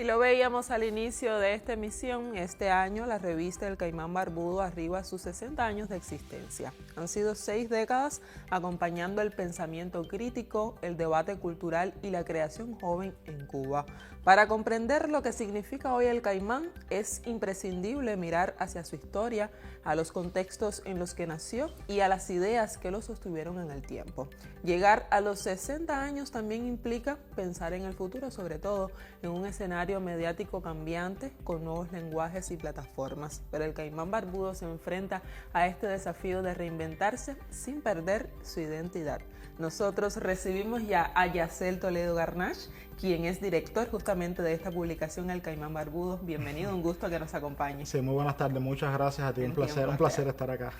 Y lo veíamos al inicio de esta emisión. Este año la revista El Caimán Barbudo arriba a sus 60 años de existencia. Han sido 6 décadas acompañando el pensamiento crítico, el debate cultural y la creación joven en Cuba. Para comprender lo que significa hoy el Caimán, es imprescindible mirar hacia su historia, a los contextos en los que nació y a las ideas que lo sostuvieron en el tiempo. Llegar a los 60 años también implica pensar en el futuro, sobre todo en un escenario mediático cambiante con nuevos lenguajes y plataformas. Pero el Caimán Barbudo se enfrenta a este desafío de reinventarse sin perder su identidad. Nosotros recibimos ya a Yacel Toledo Garnache, quien es director justamente de esta publicación El Caimán Barbudo. Bienvenido, un gusto que nos acompañe. Sí, muy buenas tardes, muchas gracias a ti, un placer estar acá.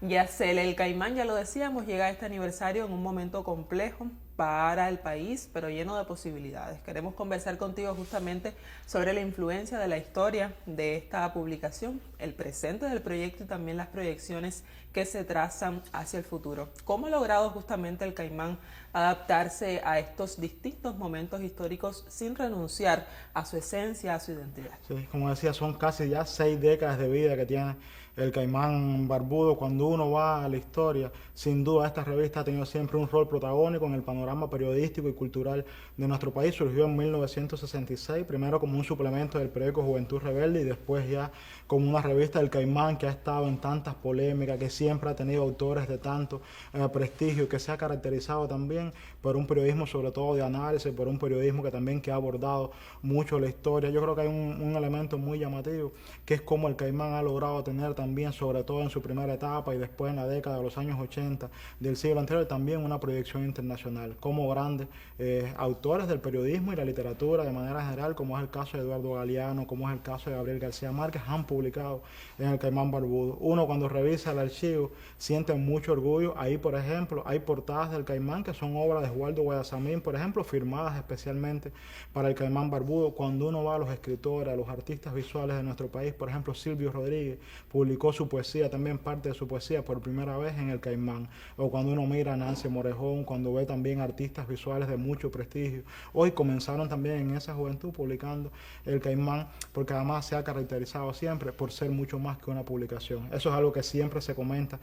Yacel, el Caimán, ya lo decíamos, llega a este aniversario en un momento complejo para el país, pero lleno de posibilidades. Queremos conversar contigo justamente sobre la influencia de la historia de esta publicación, el presente del proyecto y también las proyecciones que se trazan hacia el futuro. ¿Cómo ha logrado justamente el Caimán adaptarse a estos distintos momentos históricos sin renunciar a su esencia, a su identidad? Sí, como decía, son casi ya 6 décadas de vida que tiene el Caimán Barbudo. Cuando uno va a la historia, sin duda esta revista ha tenido siempre un rol protagónico en el panorama periodístico y cultural de nuestro país. Surgió en 1966, primero como un suplemento del periódico Juventud Rebelde y después ya como una revista del Caimán que ha estado en tantas polémicas, que siempre ha tenido autores de tanto prestigio, que se ha caracterizado también por un periodismo sobre todo de análisis, por un periodismo que también que ha abordado mucho la historia. Yo creo que hay un elemento muy llamativo, que es cómo el Caimán ha logrado tener también, sobre todo en su primera etapa y después en la década de los años 80 del siglo anterior, también una proyección internacional, como grandes autores del periodismo y la literatura de manera general, como es el caso de Eduardo Galeano, como es el caso de Gabriel García Márquez, han publicado en el Caimán Barbudo. Uno cuando revisa el archivo siente mucho orgullo. Ahí, por ejemplo, hay portadas del Caimán que son obras de Oswaldo Guayasamín, por ejemplo, firmadas especialmente para el Caimán Barbudo. Cuando uno va a los escritores, a los artistas visuales de nuestro país, por ejemplo, Silvio Rodríguez publicó su poesía, también parte de su poesía por primera vez en el Caimán. O cuando uno mira a Nancy Morejón, cuando ve también artistas visuales de mucho prestigio. Hoy comenzaron también en esa juventud publicando el Caimán, porque además se ha caracterizado siempre por ser mucho más que una publicación. Eso es algo que siempre se comenta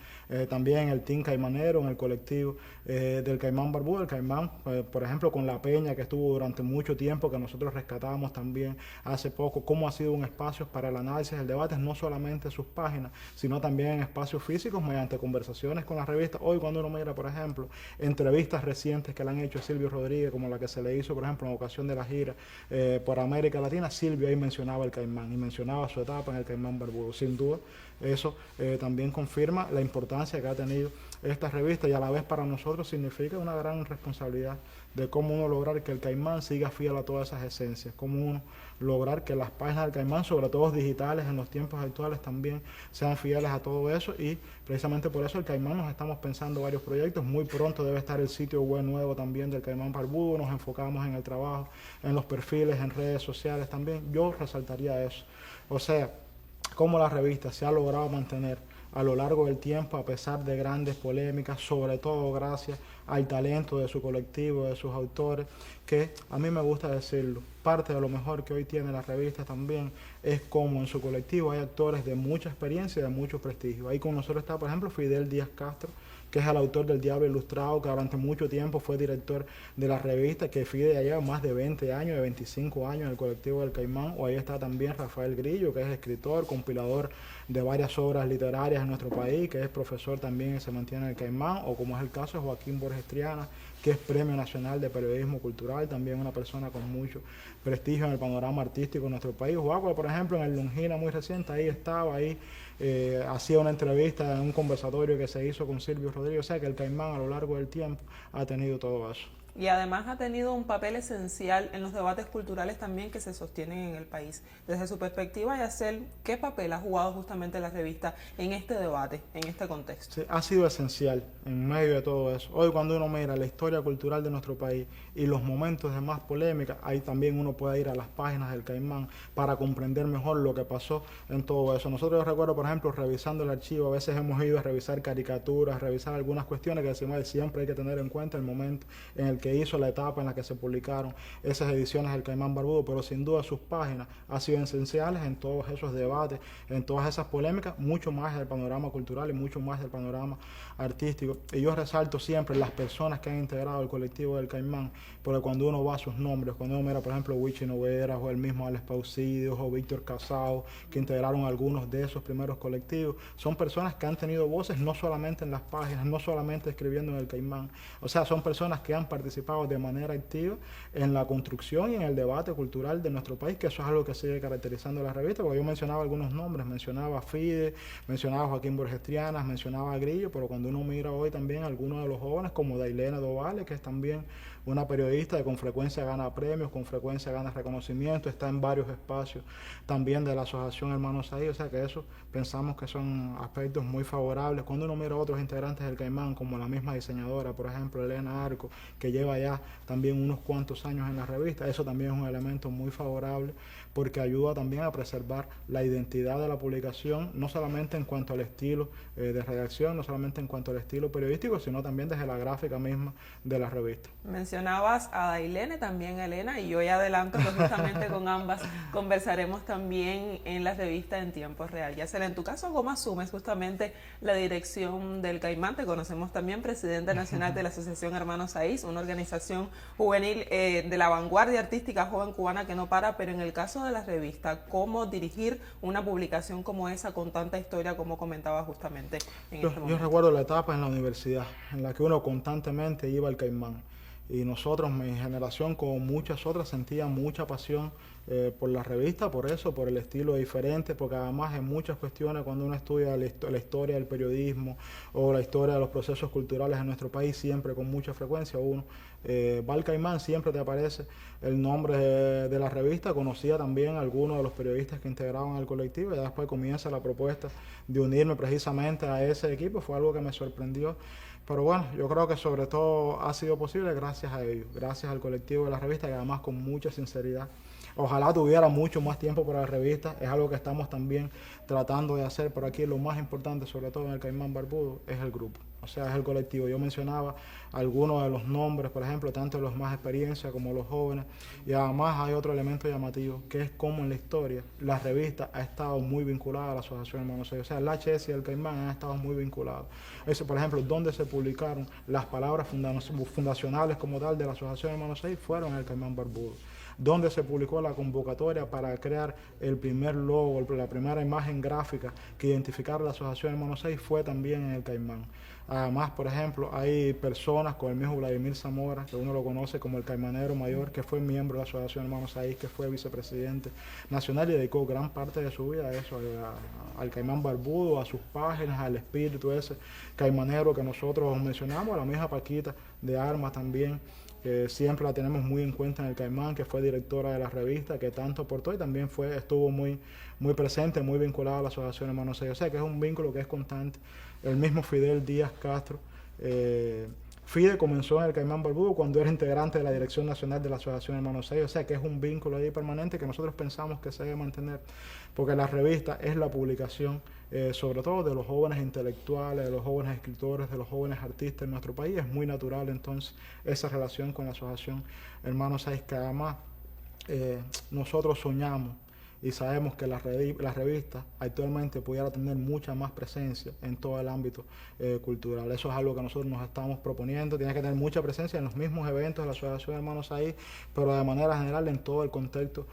también en el Team Caimanero, en el colectivo del Caimán Barbudo. El Caimán, por ejemplo, con La Peña, que estuvo durante mucho tiempo, que nosotros rescatamos también hace poco, cómo ha sido un espacio para el análisis, el debate, no solamente sus páginas, sino también en espacios físicos mediante conversaciones con la revista. Hoy cuando uno mira, por ejemplo, entrevistas recientes que le han hecho a Silvio Rodríguez, como la que se le hizo, por ejemplo, en ocasión de la gira por América Latina, Silvio ahí mencionaba el Caimán y mencionaba su etapa en el Caimán Barbudo. Sin duda, eso también confirma la importancia que ha tenido esta revista y a la vez para nosotros significa una gran responsabilidad de cómo uno lograr que el Caimán siga fiel a todas esas esencias, cómo uno lograr que las páginas del Caimán, sobre todo digitales en los tiempos actuales, también sean fieles a todo eso, y precisamente por eso el Caimán nos estamos pensando varios proyectos. Muy pronto debe estar el sitio web nuevo también del Caimán Barbudo. Nos enfocamos en el trabajo, en los perfiles, en redes sociales también. Yo resaltaría eso, o sea, cómo la revista se ha logrado mantener a lo largo del tiempo, a pesar de grandes polémicas, sobre todo gracias al talento de su colectivo, de sus autores, que a mí me gusta decirlo, parte de lo mejor que hoy tiene la revista también es como en su colectivo hay actores de mucha experiencia y de mucho prestigio. Ahí con nosotros está, por ejemplo, Fidel Díaz Castro, que es el autor del Diablo Ilustrado, que durante mucho tiempo fue director de la revista, que Fidel ya lleva más de 20 años, de 25 años en el colectivo del Caimán. O ahí está también Rafael Grillo, que es escritor, compilador de varias obras literarias en nuestro país, que es profesor también y se mantiene en el Caimán, o como es el caso de Joaquín Borges Triana, que es Premio Nacional de Periodismo Cultural, también una persona con mucho prestigio en el panorama artístico de nuestro país. Joaquín, por ejemplo, en el Longina muy reciente, ahí estaba, hacía una entrevista en un conversatorio que se hizo con Silvio Rodríguez. O sea que el Caimán a lo largo del tiempo ha tenido todo eso. Y además ha tenido un papel esencial en los debates culturales también que se sostienen en el país. Desde su perspectiva, Yacel, ¿qué papel ha jugado justamente la revista en este debate, en este contexto? Sí, ha sido esencial. en medio de todo eso. Hoy cuando uno mira la historia cultural de nuestro país y los momentos de más polémica, ahí también uno puede ir a las páginas del Caimán para comprender mejor lo que pasó en todo eso. Nosotros, yo recuerdo, por ejemplo, revisando el archivo, a veces hemos ido a revisar caricaturas, revisar algunas cuestiones que decimos, siempre hay que tener en cuenta el momento en el que hizo, la etapa en la que se publicaron esas ediciones del Caimán Barbudo, pero sin duda sus páginas han sido esenciales en todos esos debates, en todas esas polémicas, mucho más del panorama cultural y mucho más del panorama artístico. Y yo resalto siempre las personas que han integrado el colectivo del Caimán, porque cuando uno va a sus nombres, cuando uno mira, por ejemplo, Wichi Noveras o el mismo Alex Pausidios o Víctor Casado, que integraron algunos de esos primeros colectivos, son personas que han tenido voces no solamente en las páginas, no solamente escribiendo en el Caimán, o sea, son personas que han participado de manera activa en la construcción y en el debate cultural de nuestro país, que eso es algo que sigue caracterizando la revista, porque yo mencionaba algunos nombres, mencionaba a Fide, mencionaba a Joaquín Borges Trianas, mencionaba a Grillo, pero cuando uno mira hoy también a algunos de los jóvenes, como Dailena Dovale, que es también una periodista que con frecuencia gana premios, con frecuencia gana reconocimiento, está en varios espacios también de la Asociación Hermanos Ahí, o sea que eso pensamos que son aspectos muy favorables. Cuando uno mira a otros integrantes del Caimán, como la misma diseñadora, por ejemplo, Elena Arco, que lleva ya también unos cuantos años en la revista, eso también es un elemento muy favorable porque ayuda también a preservar la identidad de la publicación, no solamente en cuanto al estilo de redacción, no solamente en cuanto al estilo periodístico, sino también desde la gráfica misma de la revista. Mencionabas a Dailene, también a Elena, y yo ya adelanto que justamente con ambas conversaremos también en la revista en tiempo real. Yacela, en tu caso, ¿cómo asumes justamente la dirección del Caimán? Te conocemos también presidente nacional de la Asociación Hermanos Ahí, una organización juvenil de la vanguardia artística joven cubana que no para, pero en el caso de la revista, ¿cómo dirigir una publicación como esa con tanta historia como comentaba justamente en este momento? Yo recuerdo la etapa en la universidad en la que uno constantemente iba al Caimán. Y nosotros, mi generación, como muchas otras, sentía mucha pasión por la revista, por eso, por el estilo diferente, porque además en muchas cuestiones, cuando uno estudia la historia del periodismo o la historia de los procesos culturales en nuestro país, siempre con mucha frecuencia uno va al Caimán, siempre te aparece el nombre de la revista. Conocía también a algunos de los periodistas que integraban el colectivo y después comienza la propuesta de unirme precisamente a ese equipo. Fue algo que me sorprendió. Pero bueno, yo creo que sobre todo ha sido posible gracias a ellos, gracias al colectivo de la revista, que además con mucha sinceridad. Ojalá tuviera mucho más tiempo para la revista, es algo que estamos también tratando de hacer, pero aquí lo más importante, sobre todo en el Caimán Barbudo, es el grupo, o sea, es el colectivo. Yo mencionaba algunos de los nombres, por ejemplo, tanto los más experiencia como los jóvenes, y además hay otro elemento llamativo, que es como en la historia la revista ha estado muy vinculada a la Asociación Hermanos Ahí, o sea, el HS y el Caimán han estado muy vinculados. Eso, por ejemplo, donde se publicaron las palabras fundacionales como tal de la Asociación Hermanos Ahí fueron en el Caimán Barbudo, donde se publicó la convocatoria para crear el primer logo, la primera imagen gráfica que identificara la Asociación Hermanos Ahí fue también en el Caimán. Además, por ejemplo, hay personas como el mismo Vladimir Zamora, que uno lo conoce como el Caimanero Mayor, que fue miembro de la Asociación Hermanos Ahí, que fue vicepresidente nacional y dedicó gran parte de su vida a eso, al Caimán Barbudo, a sus páginas, al espíritu ese caimanero que nosotros mencionamos, a la misma Paquita de Armas también, que siempre la tenemos muy en cuenta en el Caimán, que fue directora de la revista, que tanto aportó y también estuvo muy presente, muy vinculada a la Asociación Hermanos Ahí. O sea que es un vínculo que es constante. El mismo Fidel Díaz Castro. Fide comenzó en el Caimán Barbudo cuando era integrante de la Dirección Nacional de la Asociación Hermanos Ahí, o sea que es un vínculo ahí permanente que nosotros pensamos que se debe mantener, porque la revista es la publicación, sobre todo de los jóvenes intelectuales, de los jóvenes escritores, de los jóvenes artistas en nuestro país. Es muy natural entonces esa relación con la Asociación Hermanos Ahí, que además nosotros soñamos y sabemos que la revista actualmente pudiera tener mucha más presencia en todo el ámbito cultural. Eso es algo que nosotros nos estamos proponiendo. Tiene que tener mucha presencia en los mismos eventos de la Asociación Hermanos Ahí, pero de manera general en todo el contexto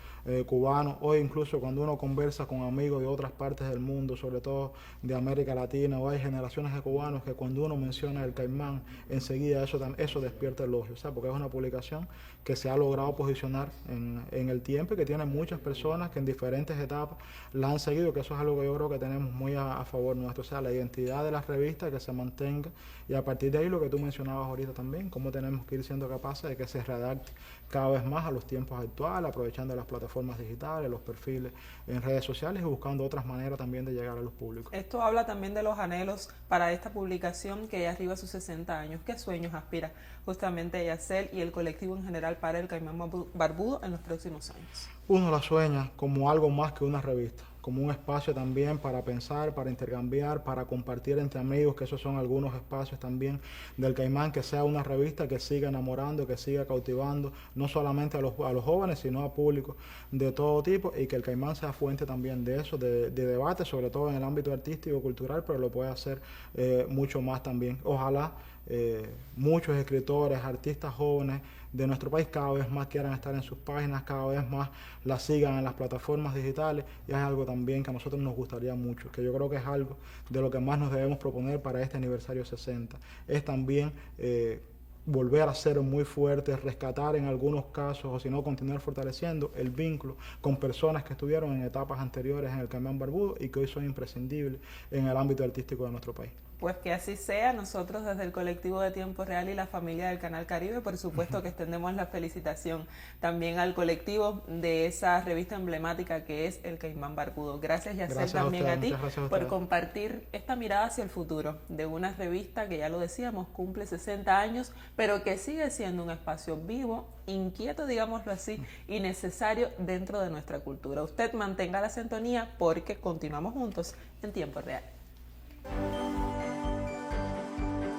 cubano. Hoy incluso cuando uno conversa con amigos de otras partes del mundo, sobre todo de América Latina, o hay generaciones de cubanos que cuando uno menciona el Caimán, enseguida eso despierta elogio, ¿sabes? Porque es una publicación que se ha logrado posicionar en el tiempo y que tiene muchas personas que en diferentes diferentes etapas la han seguido, que eso es algo que yo creo que tenemos muy a favor nuestro, o sea, la identidad de la revista que se mantenga, y a partir de ahí lo que tú mencionabas ahorita también, cómo tenemos que ir siendo capaces de que se redacte cada vez más a los tiempos actuales, aprovechando las plataformas digitales, los perfiles en redes sociales y buscando otras maneras también de llegar a los públicos. Esto habla también de los anhelos para esta publicación que ya arriba sus 60 años. ¿Qué sueños aspira justamente Yacel y el colectivo en general para el Caimán Barbudo en los próximos años? Uno la sueña como algo más que una revista, como un espacio también para pensar, para intercambiar, para compartir entre amigos, que esos son algunos espacios también del Caimán, que sea una revista que siga enamorando, que siga cautivando, no solamente a los jóvenes, sino a públicos de todo tipo, y que el Caimán sea fuente también de eso, de debate, sobre todo en el ámbito artístico, cultural, pero lo puede hacer mucho más también. Ojalá muchos escritores, artistas jóvenes de nuestro país cada vez más quieran estar en sus páginas, cada vez más las sigan en las plataformas digitales, y es algo también que a nosotros nos gustaría mucho, que yo creo que es algo de lo que más nos debemos proponer para este aniversario 60, es también volver a ser muy fuertes, rescatar en algunos casos, o si no, continuar fortaleciendo el vínculo con personas que estuvieron en etapas anteriores en el Caimán Barbudo y que hoy son imprescindibles en el ámbito artístico de nuestro país. Pues que así sea. Nosotros desde el colectivo de Tiempo Real y la familia del Canal Caribe, por supuesto que extendemos la felicitación también al colectivo de esa revista emblemática que es el Caimán Barbudo. Gracias, Yacel, también a ti por compartir esta mirada hacia el futuro de una revista que, ya lo decíamos, cumple 60 años, pero que sigue siendo un espacio vivo, inquieto, digámoslo así, y necesario dentro de nuestra cultura. Usted mantenga la sintonía porque continuamos juntos en Tiempo Real.